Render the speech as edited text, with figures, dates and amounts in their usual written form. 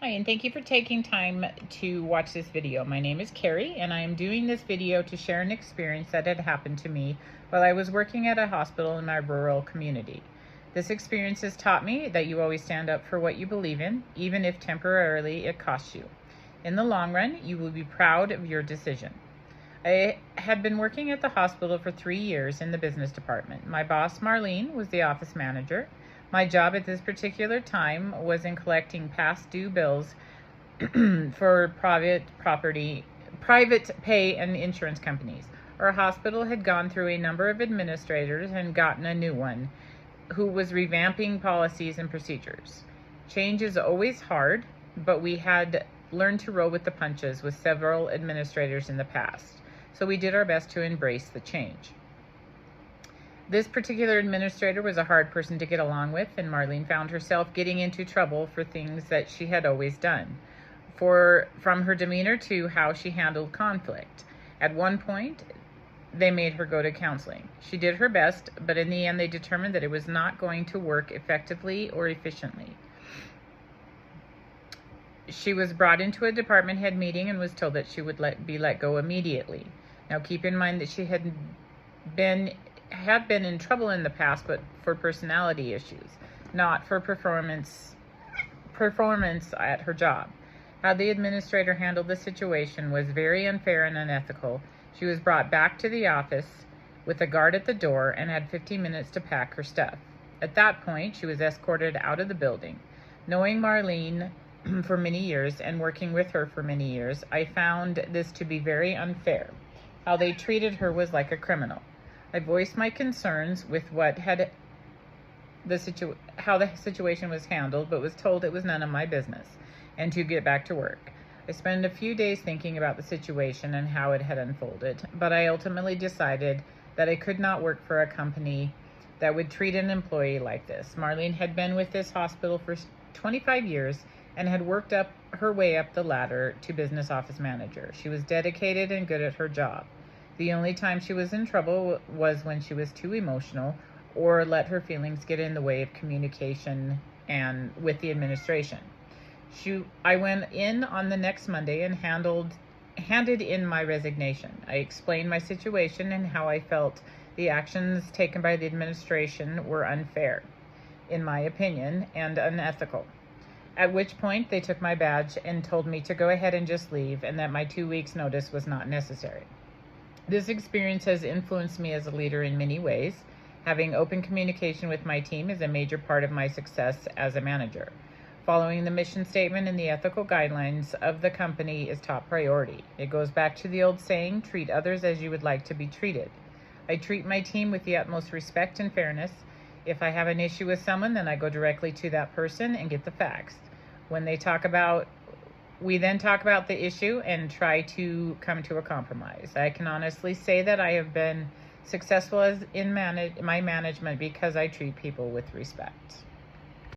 Hi, and thank you for taking time to watch this video. My name is Carrie, and I am doing this video to share an experience that had happened to me while I was working at a hospital in my rural community. This experience has taught me that you always stand up for what you believe in, even if temporarily it costs you. In the long run, you will be proud of your decision. I had been working at the hospital for 3 years in the business department. My boss, Marlene, was the office manager. My job at this particular time was in collecting past due bills for private pay and insurance companies. Our hospital had gone through a number of administrators and gotten a new one who was revamping policies and procedures. Change is always hard, but we had learned to roll with the punches with several administrators in the past. So we did our best to embrace the change. This particular administrator was a hard person to get along with, and Marlene found herself getting into trouble for things that she had always done, from her demeanor to how she handled conflict. At one point, they made her go to counseling. She did her best, but in the end, they determined that it was not going to work effectively or efficiently. She was brought into a department head meeting and was told that she would be let go immediately. Now, keep in mind that she had been in trouble in the past, but for personality issues, not for performance at her job. How the administrator handled the situation was very unfair and unethical. She was brought back to the office with a guard at the door and had 15 minutes to pack her stuff. At that point, she was escorted out of the building. Knowing Marlene for many years and working with her for many years, I found this to be very unfair. How they treated her was like a criminal. I voiced my concerns with how the situation was handled, but was told it was none of my business and to get back to work. I spent a few days thinking about the situation and how it had unfolded, but I ultimately decided that I could not work for a company that would treat an employee like this. Marlene had been with this hospital for 25 years and had worked up her way up the ladder to business office manager. She was dedicated and good at her job. The only time she was in trouble was when she was too emotional or let her feelings get in the way of communication and with the administration. I went in on the next Monday and handed in my resignation. I explained my situation and how I felt the actions taken by the administration were unfair, in my opinion, and unethical. At which point they took my badge and told me to go ahead and just leave, and that my 2 weeks notice was not necessary. This experience has influenced me as a leader in many ways. Having open communication with my team is a major part of my success as a manager. Following the mission statement and the ethical guidelines of the company is top priority. It goes back to the old saying, treat others as you would like to be treated. I treat my team with the utmost respect and fairness. If I have an issue with someone, then I go directly to that person and get the facts. We then talk about the issue and try to come to a compromise. I can honestly say that I have been successful in my management because I treat people with respect.